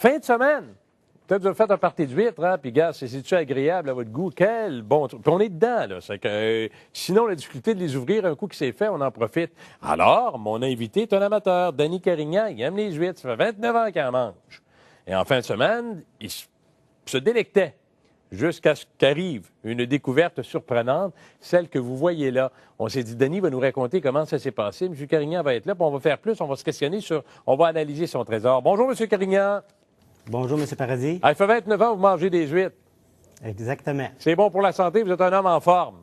Fin de semaine. Peut-être que vous avez fait un party de huîtres, hein, puis gars, c'est-tu agréable à votre goût? Quel bon truc. Puis on est dedans, là. C'est que, sinon, la difficulté de les ouvrir, un coup qui s'est fait, on en profite. Alors, mon invité est un amateur, Danny Carignan. Il aime les huîtres. Ça fait 29 ans qu'il en mange. Et en fin de semaine, il se délectait jusqu'à ce qu'arrive une découverte surprenante, celle que vous voyez là. On s'est dit, Danny va nous raconter comment ça s'est passé. M. Carignan va être là, puis on va faire plus. On va se questionner sur... On va analyser son trésor. Bonjour, M. Carignan. Bonjour, M. Paradis. Ah, il fait 29 ans que vous mangez des huîtres. Exactement. C'est bon pour la santé, vous êtes un homme en forme.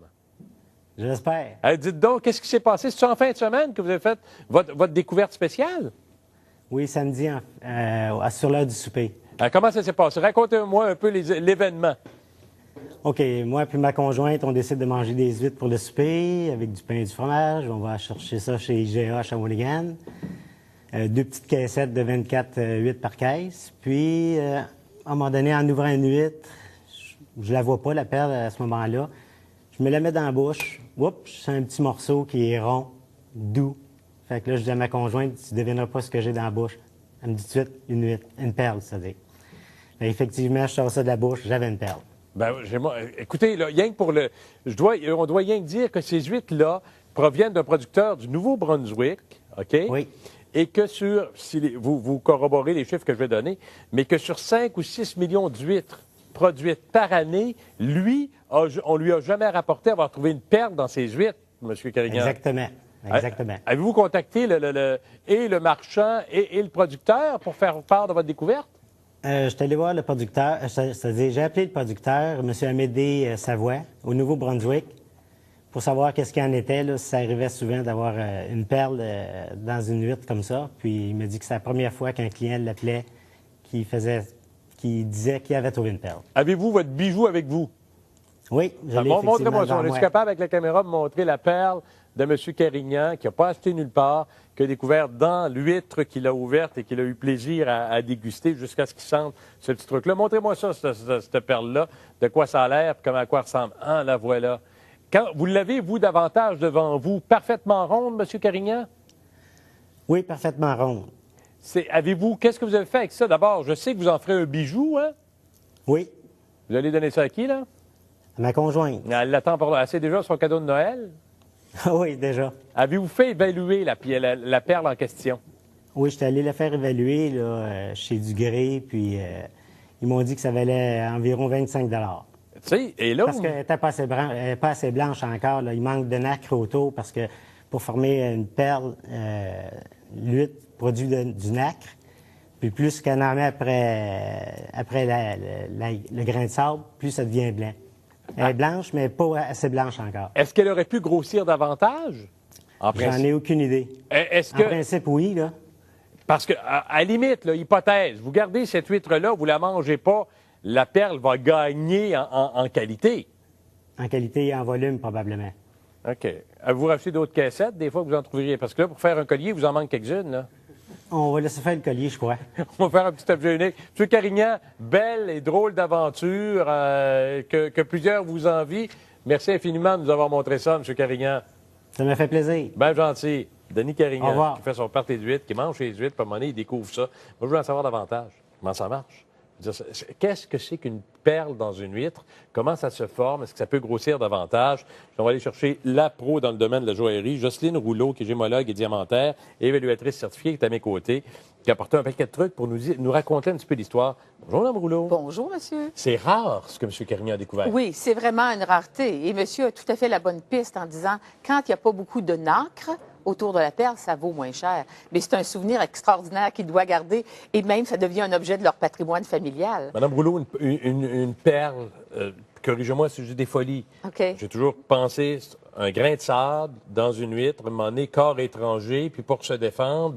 J'espère. Dites donc, qu'est-ce qui s'est passé? C'est en fin de semaine que vous avez fait votre découverte spéciale? Oui, samedi, sur l'heure du souper. Comment ça s'est passé? Racontez-moi un peu l'événement. OK, moi et ma conjointe, on décide de manger des huîtres pour le souper avec du pain et du fromage. On va chercher ça chez IGA à Shawinigan. 2 petites caissettes de 24 huîtres par caisse. Puis, à un moment donné, en ouvrant une huître, je la vois pas, la perle, à ce moment-là. Je me la mets dans la bouche. Oups, c'est un petit morceau qui est rond, doux. Fait que là, je dis à ma conjointe, tu ne devineras pas ce que j'ai dans la bouche. Elle me dit tout de suite, une huître, une perle, c'est-à-dire. Effectivement, je sors ça de la bouche, j'avais une perle. Ben, écoutez, là, rien que pour le... on doit rien que dire que ces huîtres-là proviennent d'un producteur du Nouveau-Brunswick, OK? Oui. Et que vous corroborez les chiffres que je vais donner, mais que sur 5 ou 6 millions d'huîtres produites par année, on lui a jamais rapporté avoir trouvé une perle dans ses huîtres, M. Carignan. Exactement. Exactement. Avez-vous contacté le marchand et le producteur pour faire part de votre découverte? Je suis allé voir le producteur, c'est-à-dire j'ai appelé le producteur, M. Amédée Savoie, au Nouveau-Brunswick, pour savoir qu'est-ce qu'il en était, là, si ça arrivait souvent d'avoir une perle dans une huître comme ça. Puis il m'a dit que c'est la première fois qu'un client l'appelait qui disait qu'il avait trouvé une perle. Avez-vous votre bijou avec vous? Oui, je l'ai Montrez-moi ça. devant On est moi. capable avec la caméra de montrer la perle de M. Carignan, qui n'a pas acheté nulle part, qui a découvert dans l'huître qu'il a ouverte et qu'il a eu plaisir à déguster jusqu'à ce qu'il sente ce petit truc-là. Montrez-moi ça, cette perle-là, de quoi ça a l'air, puis à quoi elle ressemble. Ah, la voilà. Vous l'avez, vous, davantage devant vous, parfaitement ronde, M. Carignan? Oui, parfaitement ronde. Qu'est-ce que vous avez fait avec ça? D'abord, je sais que vous en ferez un bijou, hein? Oui, Vous allez donner ça à qui, là? à ma conjointe. Elle l'attend pour... Elle sait déjà son cadeau de Noël? Oui, déjà. Avez-vous fait évaluer la perle en question? Oui, j'étais allé la faire évaluer là, chez Dugré, puis ils m'ont dit que ça valait environ 25 Tu sais, et là... Parce qu'elle n'était pas assez blanche encore. Là. Il manque de nacre autour parce que pour former une perle, l'huître produit du nacre. Puis plus qu'elle en met après le grain de sable, plus ça devient blanc. Elle est blanche, mais pas assez blanche encore. Est-ce qu'elle aurait pu grossir davantage? J'en ai aucune idée. Est-ce En que... principe, oui, là. Parce que, à limite, là, hypothèse, vous gardez cette huître-là, vous la mangez pas, la perle va gagner en qualité. En qualité et en volume, probablement. OK. Avez-vous racheté d'autres caissettes, des fois que vous en trouveriez? Parce que là, pour faire un collier, vous en manque quelques-unes, là. On va laisser faire le collier, je crois. On va faire un petit objet unique. M. Carignan, belle et drôle d'aventure que plusieurs vous envient. Merci infiniment de nous avoir montré ça, M. Carignan. Ça m'a fait plaisir. Bien gentil. Denis Au Carignan, revoir. qui fait son party d'huîtres, qui mange ses huîtres, puis à un moment donné, il découvre ça. Moi, je veux en savoir davantage. Comment ça marche? Qu'est-ce que c'est qu'une perle dans une huître? Comment ça se forme? Est-ce que ça peut grossir davantage? On va aller chercher la pro dans le domaine de la joaillerie, Jocelyne Rouleau, qui est gémologue et diamantaire, évaluatrice certifiée, qui est à mes côtés, qui a apporté un paquet de trucs pour nous raconter un petit peu l'histoire. Bonjour, Mme Rouleau. Bonjour, monsieur. C'est rare, ce que M. Carignan a découvert. Oui, c'est vraiment une rareté. Et monsieur a tout à fait la bonne piste en disant, quand il n'y a pas beaucoup de nacre autour de la perle, ça vaut moins cher. Mais c'est un souvenir extraordinaire qu'il doit garder. Et même, ça devient un objet de leur patrimoine familial. Mme Rouleau, une perle, corrigez-moi si j'ai des folies. OK. J'ai toujours pensé un grain de sable dans une huître, à un moment donné, corps étranger, puis pour se défendre,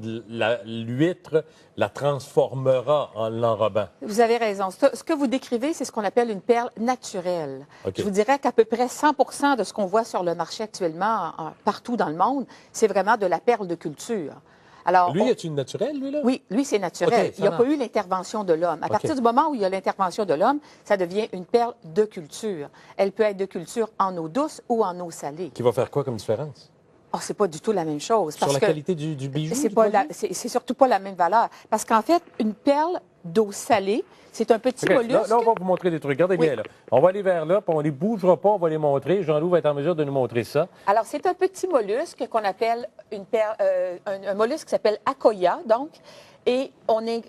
l'huître la transformera en l'enrobant. Vous avez raison. Ce que vous décrivez, c'est ce qu'on appelle une perle naturelle. OK. Je vous dirais qu'à peu près 100 de ce qu'on voit sur le marché actuellement, partout dans le monde, c'est vraiment de la perle de culture. Alors, Lui, est-il une naturelle, lui, là? Oui, lui, c'est naturel. OK, il n'y a pas eu l'intervention de l'homme. À partir du moment où il y a l'intervention de l'homme, ça devient une perle de culture. Elle peut être de culture en eau douce ou en eau salée. Qui va faire quoi comme différence? Oh, c'est pas du tout la même chose. Sur la qualité du bijou? C'est surtout pas la même valeur. Parce qu'en fait, une perle d'eau salée. C'est un petit OK, là, mollusque. là, on va vous montrer des trucs. Regardez Oui. bien, là. On va aller vers là, puis on ne les bougera pas, on va les montrer. Jean-Loup va être en mesure de nous montrer ça. Alors, c'est un petit mollusque qu'on appelle un mollusque qui s'appelle Akoya, donc, et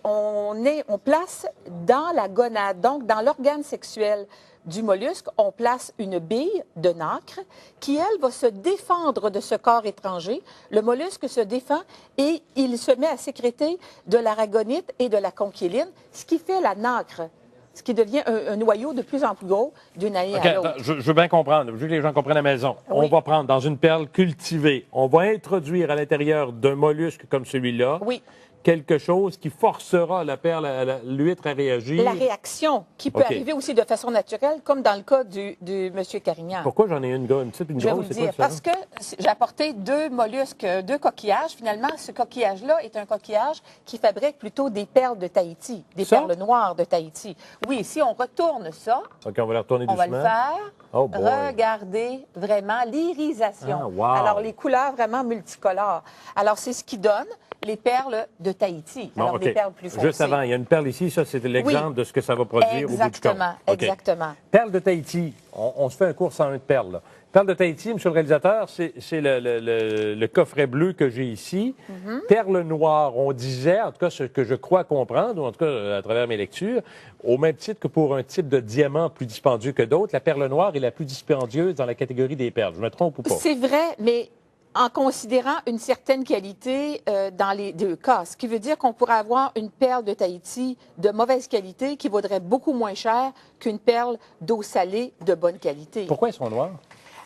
on place dans la gonade, donc dans l'organe sexuel du mollusque, on place une bille de nacre qui, elle, va se défendre de ce corps étranger. Le mollusque se défend et il se met à sécréter de l'aragonite et de la conchyline, ce qui fait la nacre, ce qui devient un noyau de plus en plus gros d'une année OK, à l'autre. attends, je veux bien comprendre. Je veux que les gens comprennent à la maison. Oui. On va prendre dans une perle cultivée, on va introduire à l'intérieur d'un mollusque comme celui-là Oui. quelque chose qui forcera la perle, l'huître à réagir. La réaction qui peut OK. arriver aussi de façon naturelle, comme dans le cas du monsieur Carignan. Pourquoi j'en ai une petite, une Je vais vous grosse? le C'est quoi dire, ça? parce que j'ai apporté deux mollusques, deux coquillages. Finalement, ce coquillage-là est un coquillage qui fabrique plutôt des perles de Tahiti, des Ça? perles noires de Tahiti. Oui, si on retourne ça, OK, on va la retourner on va doucement. le faire. Oh boy. Regardez vraiment l'irisation. Ah, wow. Alors, les couleurs vraiment multicolores. Alors, c'est ce qui donne les perles de Tahiti. Bon, Alors, OK. des perles plus foncées. Juste avant, il y a une perle ici. Ça, c'était l'exemple de ce que ça va produire au bout du compte. Exactement, OK. exactement. Perle de Tahiti. On se fait un cours sans un de perle. Là. Perle de Tahiti, monsieur le réalisateur, c'est le coffret bleu que j'ai ici. Mm-hmm. Perle noire, on disait, en tout cas ce que je crois comprendre, ou en tout cas à travers mes lectures, au même titre que pour un type de diamant plus dispendieux que d'autres, la perle noire est la plus dispendieuse dans la catégorie des perles. Je me trompe ou pas? C'est vrai, mais en considérant une certaine qualité dans les deux cas. Ce qui veut dire qu'on pourrait avoir une perle de Tahiti de mauvaise qualité qui vaudrait beaucoup moins cher qu'une perle d'eau salée de bonne qualité. Pourquoi elles sont noires?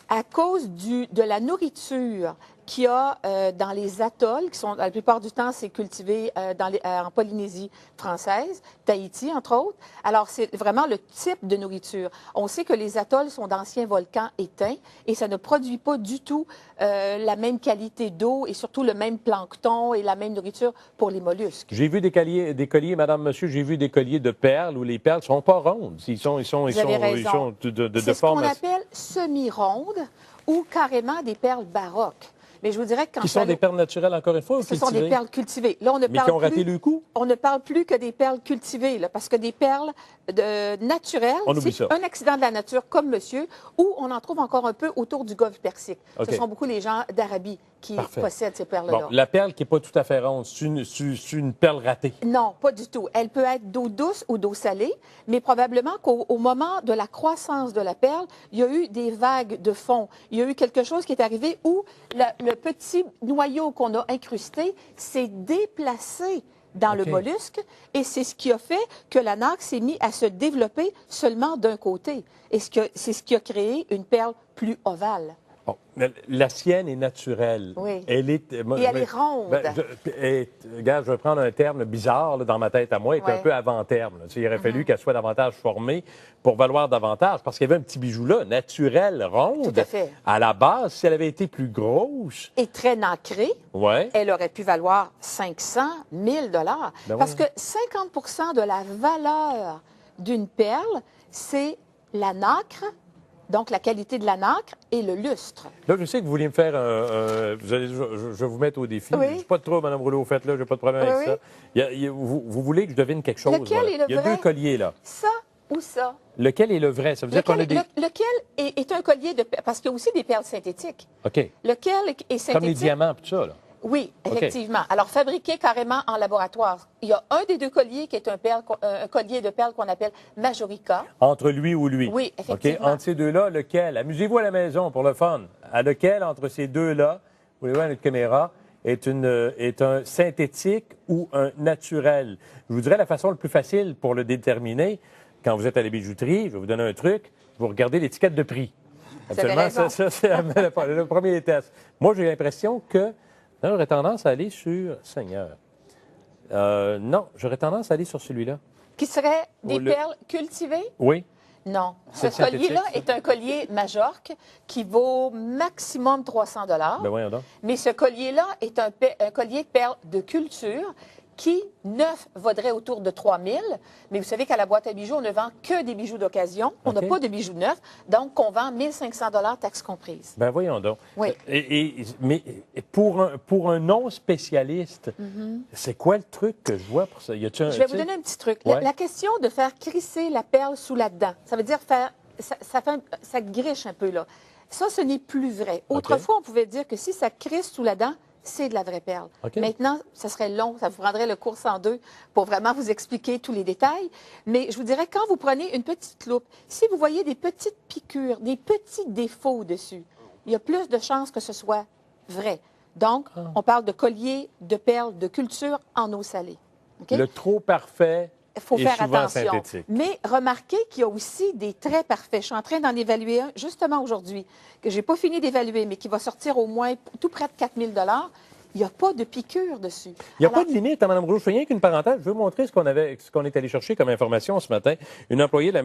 À cause de la nourriture qu'il y a dans les atolls, qui sont, la plupart du temps, c'est cultivé en Polynésie française, Tahiti, entre autres. Alors, c'est vraiment le type de nourriture. On sait que les atolls sont d'anciens volcans éteints et ça ne produit pas du tout la même qualité d'eau et surtout le même plancton et la même nourriture pour les mollusques. J'ai vu des colliers, madame, monsieur, j'ai vu des colliers de perles où les perles sont pas rondes. Ils sont Vous avez raison. de C'est ce forme qu'on appelle semi-rondes ou carrément des perles baroques. Mais je vous dirais que quand qui sont des perles naturelles, encore une fois, ou ce sont des cultivées? perles cultivées. Là, on ne Mais parle qui ont raté plus, le coup? on ne parle plus que des perles cultivées, là, parce que des perles naturelles, On oublie c'est ça. un accident de la nature comme monsieur, où on en trouve encore un peu autour du golfe Persique. OK. Ce sont beaucoup les gens d'Arabie qui Parfait. possèdent ces perles-là. Bon, la perle qui n'est pas tout à fait ronde, c'est une perle ratée. Non, pas du tout. Elle peut être d'eau douce ou d'eau salée, mais probablement qu'au moment de la croissance de la perle, il y a eu des vagues de fond. Il y a eu quelque chose qui est arrivé où le petit noyau qu'on a incrusté s'est déplacé dans le OK. mollusque et c'est ce qui a fait que la nacre s'est mise à se développer seulement d'un côté. Et c'est ce qui a créé une perle plus ovale. Bon, mais la sienne est naturelle. Oui. Elle est, Et elle est ronde. Regarde, je vais prendre un terme bizarre là, dans ma tête à moi, elle est Ouais. un peu avant-terme. Là. Tu sais, il aurait Mm-hmm. fallu qu'elle soit davantage formée pour valoir davantage, parce qu'il y avait un petit bijou là, naturel, ronde. Tout à fait. À la base, si elle avait été plus grosse, Et très nacrée, ouais. elle aurait pu valoir 500, 1000 dollars. Ben Parce oui. que 50 de la valeur d'une perle, c'est la nacre, donc la qualité de la nacre et le lustre. Là, je sais que vous vouliez me faire je vais vous mettre au défi. Oui. Je suis pas de trouble, Mme Rouleau, faites là, j'ai pas de problème Oui, avec ça. Vous voulez que je devine quelque chose? Lequel est le Il y a vrai? deux colliers, là. Ça ou ça? Lequel est le vrai? Ça veut dire qu'on a des... Lequel est un collier de perles? Parce qu'il y a aussi des perles synthétiques. OK. Lequel est synthétique? Comme les diamants, tout ça, là. Oui, OK. effectivement. Alors, fabriqué carrément en laboratoire. Il y a un des deux colliers qui est un collier de perles qu'on appelle Majorica. Entre lui ou lui. Oui, effectivement. OK. Entre ces deux-là, lequel? Amusez-vous à la maison pour le fun. À lequel, entre ces deux-là, vous voulez voir notre caméra, est un synthétique ou un naturel? Je vous dirais la façon la plus facile pour le déterminer, quand vous êtes à la bijouterie, je vais vous donner un truc, vous regardez l'étiquette de prix. Vous avez Absolument, raison. ça c'est le premier test. Moi, j'ai l'impression que j'aurais tendance à aller sur Seigneur. Non, j'aurais tendance à aller sur celui-là. Qui serait des le- perles cultivées? Oui. Non. C'est Ce collier-là synthétique, est un collier Majorque qui vaut maximum 300 Ben voyons donc. Mais ce collier-là est un collier de perles de culture qui, neuf, vaudrait autour de 3 000. Mais vous savez qu'à la boîte à bijoux, on ne vend que des bijoux d'occasion. On n'a OK. pas de bijoux neufs. Donc, on vend 1 500 taxes comprises. Ben voyons donc. Oui. Mais pour un non-spécialiste, c'est quoi le truc que je vois pour ça? Y a-tu un, Je vais tu vous sais? donner un petit truc. Ouais. La question de faire crisser la perle sous la dent, ça veut dire faire, ça griche un peu, là. Ça, ce n'est plus vrai. Autrefois, on pouvait dire que si ça crisse sous la dent, c'est de la vraie perle. OK. Maintenant, ça serait long, ça vous prendrait le cours en deux pour vraiment vous expliquer tous les détails. Mais je vous dirais, quand vous prenez une petite loupe, si vous voyez des petites piqûres, des petits défauts dessus, il y a plus de chances que ce soit vrai. Donc, on parle de collier, de perles, de culture en eau salée. OK? Le trop parfait Il faut est faire souvent attention. synthétique. Mais remarquez qu'il y a aussi des très parfaits. Je suis en train d'en évaluer un justement aujourd'hui, que je n'ai pas fini d'évaluer, mais qui va sortir au moins tout près de 4 000 $. Il n'y a pas de piqûre dessus. Il n'y a Alors, pas de limite, hein, Mme Rouleau. Je fais rien qu'une parenthèse. Je veux vous montrer ce qu'on est allé chercher comme information ce matin. Une employée de la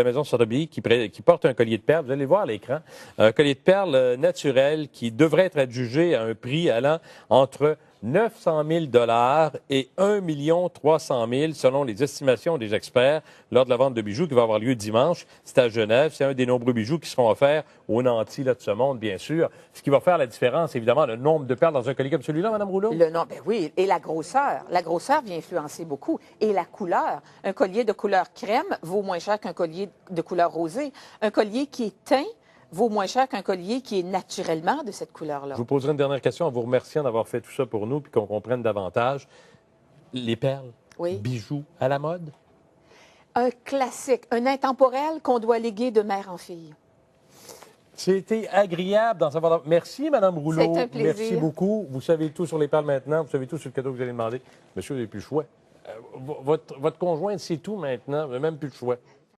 maison Sotheby qui porte un collier de perles. Vous allez le voir à l'écran. Un collier de perles naturel qui devrait être adjugé à un prix allant entre 900 000 $ et 1 300 000 selon les estimations des experts lors de la vente de bijoux qui va avoir lieu dimanche. C'est à Genève. C'est un des nombreux bijoux qui seront offerts aux nantis là, de ce monde, bien sûr. Ce qui va faire la différence, évidemment, le nombre de perles dans un collier comme celui-là, Mme Rouleau? le nom, ben oui, et la grosseur. La grosseur vient influencer beaucoup. Et la couleur. Un collier de couleur crème vaut moins cher qu'un collier de couleur rosée. Un collier qui est teint vaut moins cher qu'un collier qui est naturellement de cette couleur-là. Je vous poserai une dernière question en vous remerciant d'avoir fait tout ça pour nous puis qu'on comprenne davantage. Les perles, Oui. bijoux à la mode? Un classique, un intemporel qu'on doit léguer de mère en fille. C'était agréable d'en savoir. Merci, Mme Rouleau. C'est un plaisir. Merci beaucoup. Vous savez tout sur les perles maintenant. Vous savez tout sur le cadeau que vous allez demander. Monsieur, vous n'avez plus le choix. Votre conjointe sait tout maintenant. Vous n'avez même plus le choix.